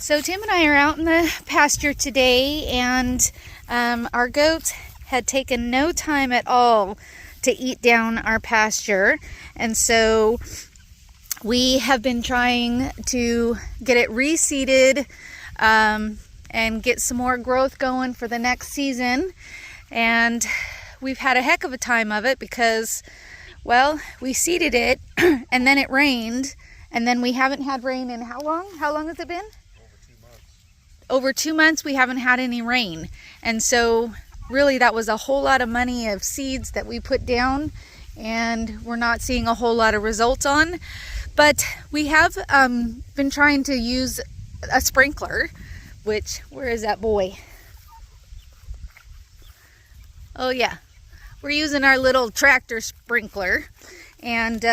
So Tim and I are out in the pasture today, and our goats had taken no time at all to eat down our pasture, and so we have been trying to get it reseeded and get some more growth going for the next season. And we've had a heck of a time of it because, well, we seeded it and then it rained, and then we haven't had rain in how long? How long has it been? Over 2 months we haven't had any rain. And so really that was a whole lot of money of seeds that we put down, and we're not seeing a whole lot of results on. But we have been trying to use a sprinkler, which, where is that boy? Oh yeah, we're using our little tractor sprinkler, and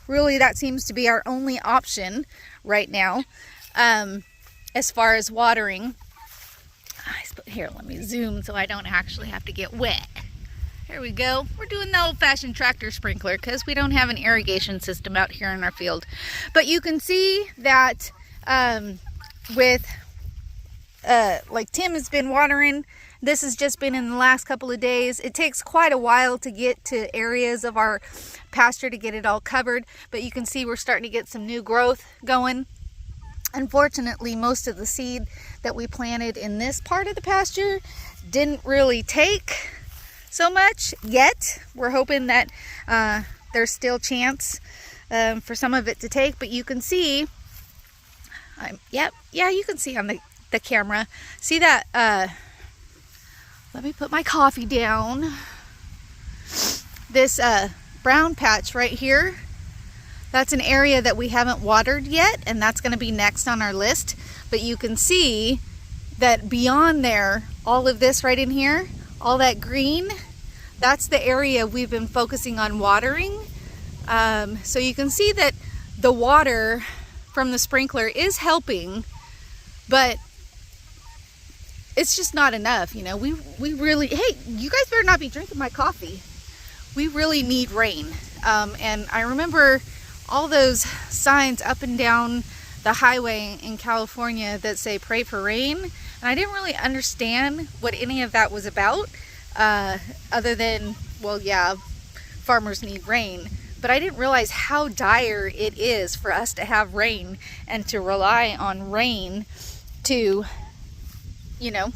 really that seems to be our only option right now as far as watering. Here, let me zoom so I don't actually have to get wet. There we go. We're doing the old-fashioned tractor sprinkler because we don't have an irrigation system out here in our field. But you can see that like Tim has been watering. This has just been in the last couple of days. It takes quite a while to get to areas of our pasture to get it all covered, but you can see we're starting to get some new growth going. Unfortunately, most of the seed that we planted in this part of the pasture didn't really take so much yet. We're hoping that there's still chance for some of it to take, but you can see, yeah, you can see on the camera. See that? Let me put my coffee down. This brown patch right here, that's an area that we haven't watered yet, and that's going to be next on our list. But you can see that beyond there, all of this right in here, all that green, that's the area we've been focusing on watering. So you can see that the water from the sprinkler is helping, but it's just not enough. You know, we really, hey, you guys better not be drinking my coffee. We really need rain. And I remember all those signs up and down the highway in California that say pray for rain, and I didn't really understand what any of that was about, other than, well, yeah, farmers need rain, but I didn't realize how dire it is for us to have rain and to rely on rain to, you know,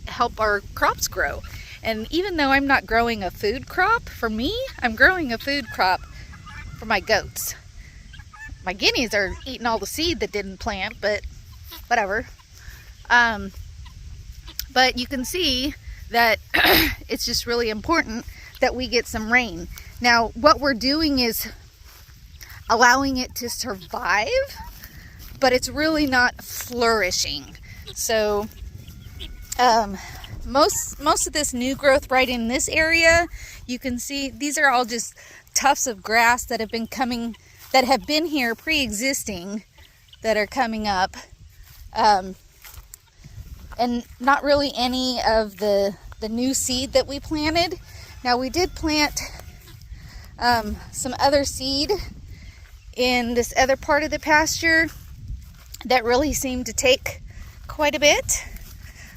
help our crops grow. And even though I'm not growing a food crop for me, I'm growing a food crop for my goats. My guineas are eating all the seed that didn't plant, but whatever. But you can see that it's just really important that we get some rain. Now, what we're doing is allowing it to survive, but it's really not flourishing. So most of this new growth right in this area, you can see these are all just tufts of grass that have been here pre-existing, that are coming up, and not really any of the new seed that we planted. Now, we did plant some other seed in this other part of the pasture that really seemed to take quite a bit.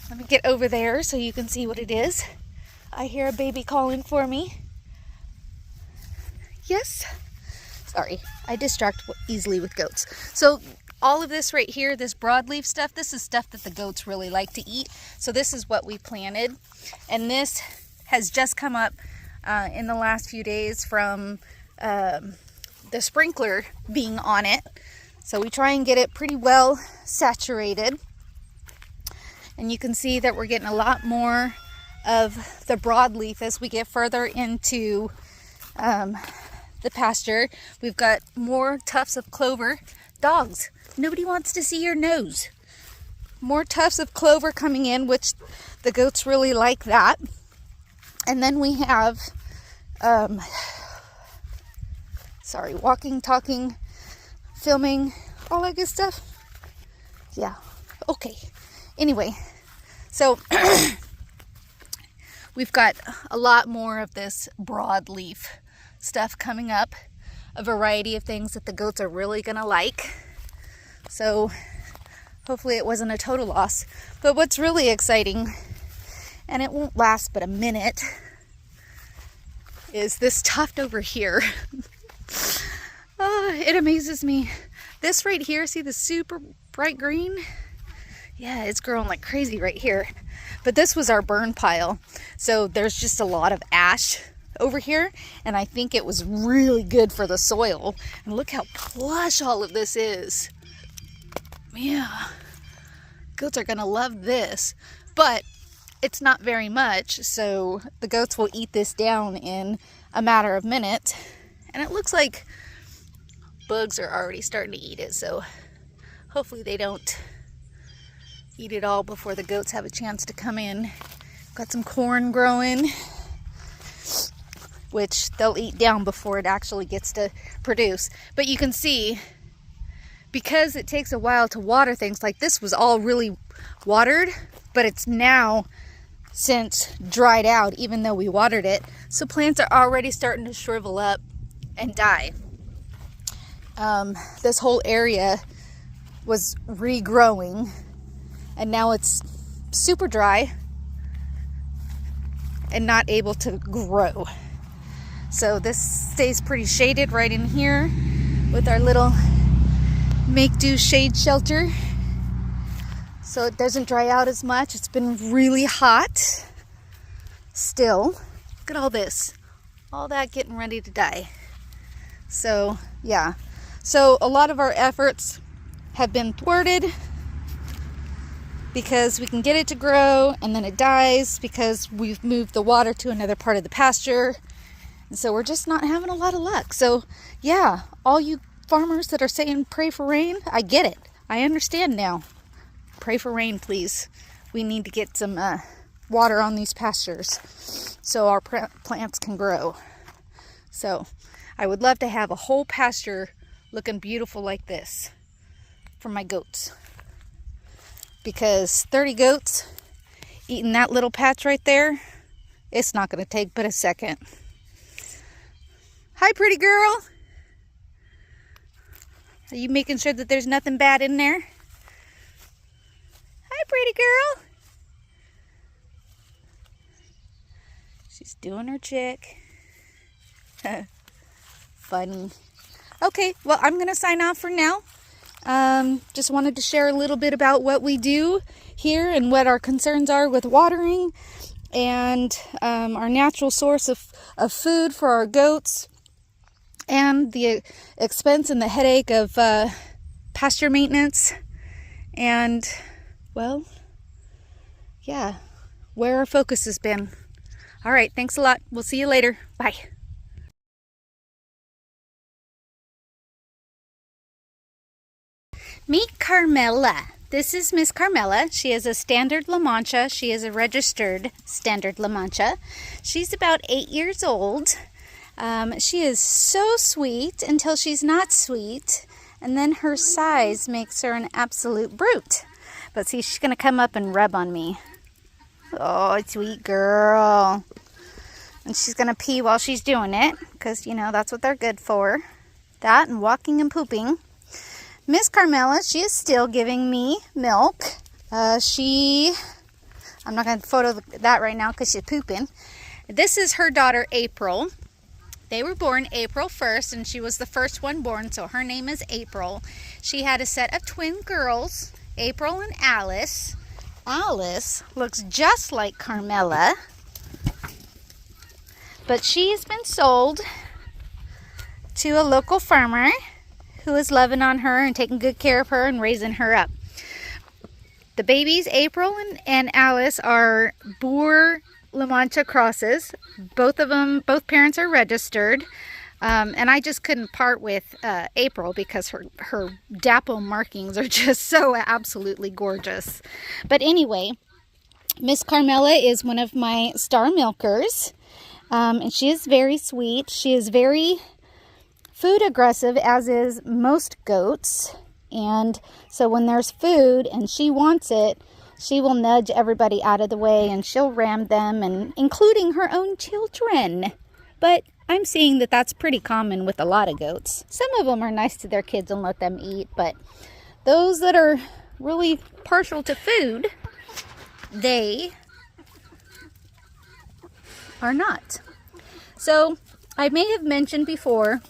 Let me get over there so you can see what it is. I hear a baby calling for me. Yes. Sorry, I distract easily with goats. So all of this right here, this broadleaf stuff, this is stuff that the goats really like to eat. So this is what we planted. And this has just come up in the last few days from the sprinkler being on it. So we try and get it pretty well saturated. And you can see that we're getting a lot more of the broadleaf as we get further into the pasture. We've got more tufts of clover. Dogs, nobody wants to see your nose. More tufts of clover coming in, which the goats really like that. And then we have, walking, talking, filming, all that good stuff. Yeah, okay. Anyway, so we've got a lot more of this broadleaf stuff coming up, a variety of things that the goats are really gonna like. So Hopefully it wasn't a total loss. But what's really exciting, and it won't last but a minute, is this tuft over here. It amazes me. This right here, see the super bright green? Yeah, it's growing like crazy right here. But this was our burn pile. So there's just a lot of ash over here, and I think it was really good for the soil. And look how plush all of this is. Yeah, goats are gonna love this, but it's not very much, so the goats will eat this down in a matter of minutes. And it looks like bugs are already starting to eat it, so hopefully they don't eat it all before the goats have a chance to come in. Got some corn growing, which they'll eat down before it actually gets to produce. But you can see, because it takes a while to water things, like this was all really watered, but it's now since dried out, even though we watered it. So plants are already starting to shrivel up and die. This whole area was regrowing, and now it's super dry and not able to grow. So this stays pretty shaded right in here with our little make-do shade shelter, so it doesn't dry out as much. It's been really hot still. Look at all this, all that getting ready to die. So yeah, so a lot of our efforts have been thwarted because we can get it to grow and then it dies because we've moved the water to another part of the pasture. And so we're just not having a lot of luck. So yeah, all you farmers that are saying pray for rain, I get it. I understand now. Pray for rain, please. We need to get some water on these pastures so our plants can grow. So I would love to have a whole pasture looking beautiful like this for my goats. Because 30 goats eating that little patch right there, it's not going to take but a second. Hi, pretty girl. Are you making sure that there's nothing bad in there? Hi, pretty girl. She's doing her chick. Funny. Okay, well, I'm going to sign off for now. Just wanted to share a little bit about what we do here and what our concerns are with watering and our natural source of food for our goats, and the expense and the headache of pasture maintenance, and, well, yeah, where our focus has been. All right, thanks a lot. We'll see you later. Bye. Meet Carmella. This is Miss Carmella. She is a standard La Mancha. She is a registered standard La Mancha. She's about 8 years old. She is so sweet until she's not sweet, and then her size makes her an absolute brute. But see, she's going to come up and rub on me. Oh, sweet girl. And she's going to pee while she's doing it, because, you know, that's what they're good for. That and walking and pooping. Miss Carmella, she is still giving me milk. I'm not going to photo that right now because she's pooping. This is her daughter, April. They were born April 1st, and she was the first one born, so her name is April. She had a set of twin girls, April and Alice. Alice looks just like Carmella, but she's been sold to a local farmer who is loving on her and taking good care of her and raising her up. The babies, April and Alice, are Boer La Mancha crosses. Both parents are registered. And I just couldn't part with April because her dapple markings are just so absolutely gorgeous. But anyway, Miss Carmella is one of my star milkers. And she is very sweet. She is very food aggressive, as is most goats, and so when there's food and she wants it, she will nudge everybody out of the way and she'll ram them, and including her own children. But I'm seeing that that's pretty common with a lot of goats. Some of them are nice to their kids and let them eat, but those that are really partial to food, they are not. So I may have mentioned before,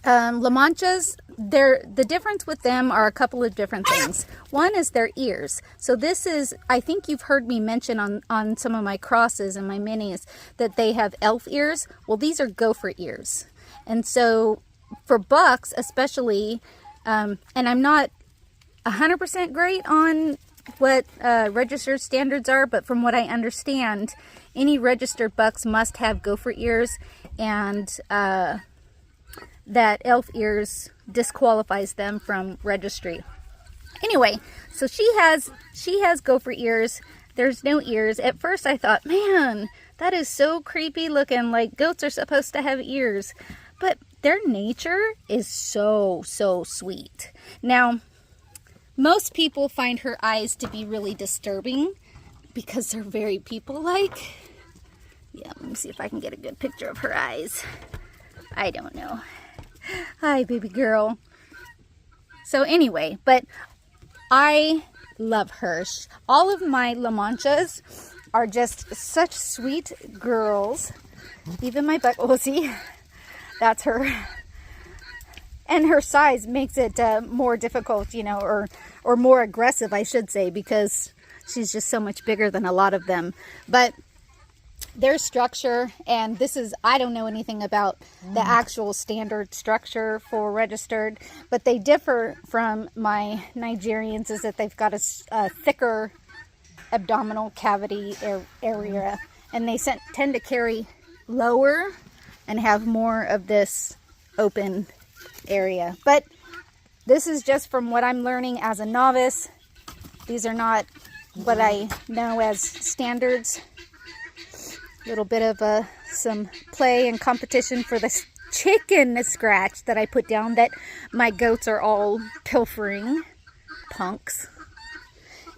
La Manchas, the difference with them are a couple of different things. One is their ears. So this is, I think you've heard me mention on some of my crosses and my minis that they have elf ears. Well, these are gopher ears. And so for bucks especially, and I'm not 100% great on what registered standards are, but from what I understand, any registered bucks must have gopher ears, and that elf ears disqualifies them from registry. Anyway, so she has gopher ears. There's no ears. At first I thought, man, that is so creepy looking, like goats are supposed to have ears. But their nature is so sweet. Now, most people find her eyes to be really disturbing because they're very people-like. Yeah, let me see if I can get a good picture of her eyes. I don't know. Hi, baby girl. So anyway, but I love her. All of my La Manchas are just such sweet girls. Even my buck, oh, see, that's her. And her size makes it more difficult, you know, or more aggressive, I should say, because she's just so much bigger than a lot of them. But their structure, and this is, I don't know anything about the actual standard structure for registered, but they differ from my Nigerians, is that they've got a thicker abdominal cavity area, and they tend to carry lower and have more of this open area. But this is just from what I'm learning as a novice. These are not what I know as standards. A little bit of some play and competition for this chicken scratch that I put down that my goats are all pilfering. Punks.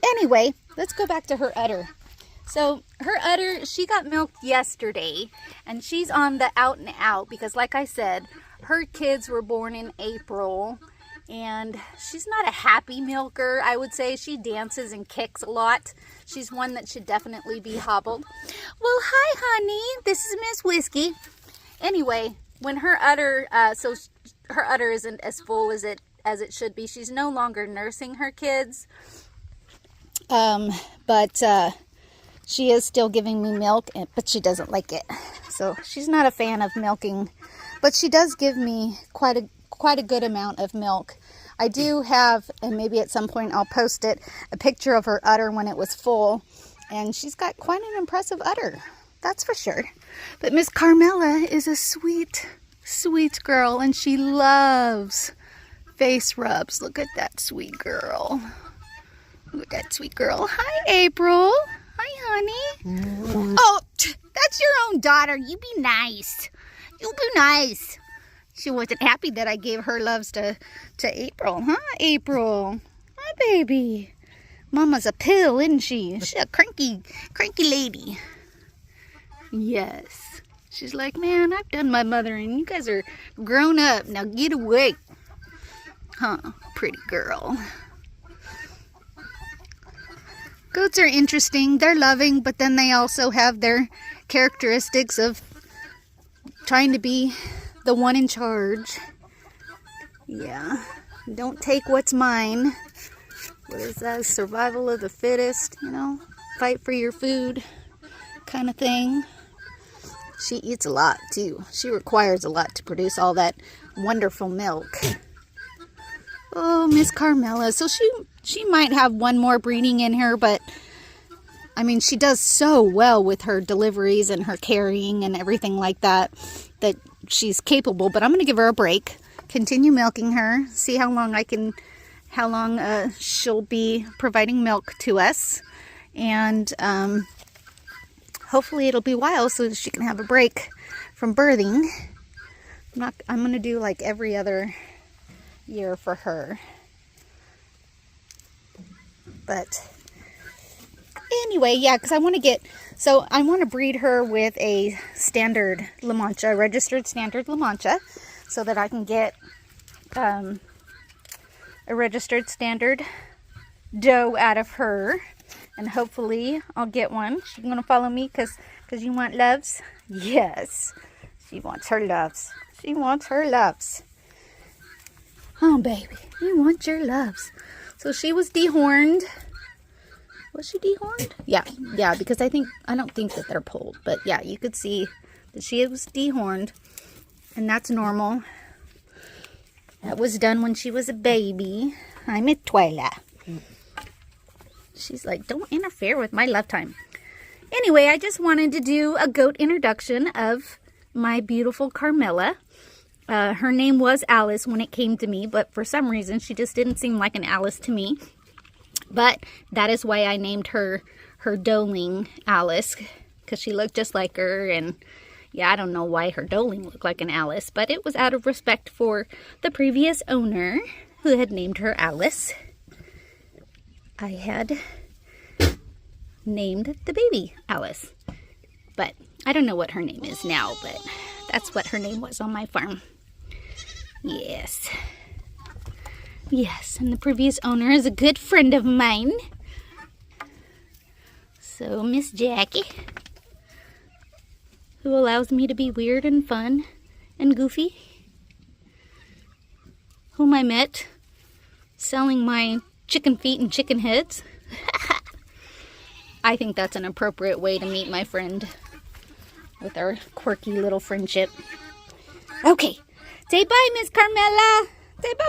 Anyway, let's go back to her udder. So her udder, she got milked yesterday, and she's on the out and out because, like I said, her kids were born in April, and she's not a happy milker, I would say. She dances and kicks a lot. She's one that should definitely be hobbled. Well, hi, honey. This is Miss Whiskey. Anyway, when her udder, so her udder isn't as full as it should be. She's no longer nursing her kids, but she is still giving me milk, but she doesn't like it. So she's not a fan of milking, but she does give me quite a good amount of milk. I do have, and maybe at some point I'll post it, a picture of her udder when it was full, and she's got quite an impressive udder, that's for sure. But Miss Carmella is a sweet, sweet girl, and she loves face rubs. Look at that sweet girl. Look at that sweet girl. Hi, April. Hi, honey. Oh, that's your own daughter. You be nice. You be nice. She wasn't happy that I gave her loves to April, huh, April? Hi, baby. Mama's a pill, isn't she? She's a cranky lady. Yes. She's like, man, I've done my mothering. You guys are grown up. Now get away. Huh, pretty girl. Goats are interesting. They're loving, but then they also have their characteristics of trying to be the one in charge. Yeah. Don't take what's mine. What is that? Survival of the fittest, you know? Fight for your food kind of thing. She eats a lot too. She requires a lot to produce all that wonderful milk. Oh, Miss Carmella. So she might have one more breeding in her, but I mean, she does so well with her deliveries and her carrying and everything like that, that she's capable. But I'm going to give her a break, continue milking her, see how long she'll be providing milk to us, and hopefully it'll be a while so that she can have a break from birthing. I'm going to do like every other year for her. But anyway, yeah, because I want to breed her with a standard La Mancha, registered standard La Mancha, so that I can get a registered standard doe out of her. And hopefully I'll get one. She's going to follow me because you want loves? Yes. She wants her loves. She wants her loves. Oh, baby. You want your loves. So she was dehorned. Was she dehorned? Yeah, because I don't think that they're pulled. But yeah, you could see that she was dehorned. And that's normal. That was done when she was a baby. I'm at Twyla. She's like, don't interfere with my love time. Anyway, I just wanted to do a goat introduction of my beautiful Carmella. Her name was Alice when it came to me, but for some reason she just didn't seem like an Alice to me. But that is why I named her doeling Alice, because she looked just like her. And yeah, I don't know why her doeling looked like an Alice, but it was out of respect for the previous owner who had named her Alice. I had named the baby Alice, but I don't know what her name is now, but that's what her name was on my farm. Yes, and the previous owner is a good friend of mine. So Miss Jackie, who allows me to be weird and fun and goofy, whom I met selling my chicken feet and chicken heads. I think that's an appropriate way to meet my friend with our quirky little friendship. Okay, say bye, Miss Carmella. Say bye.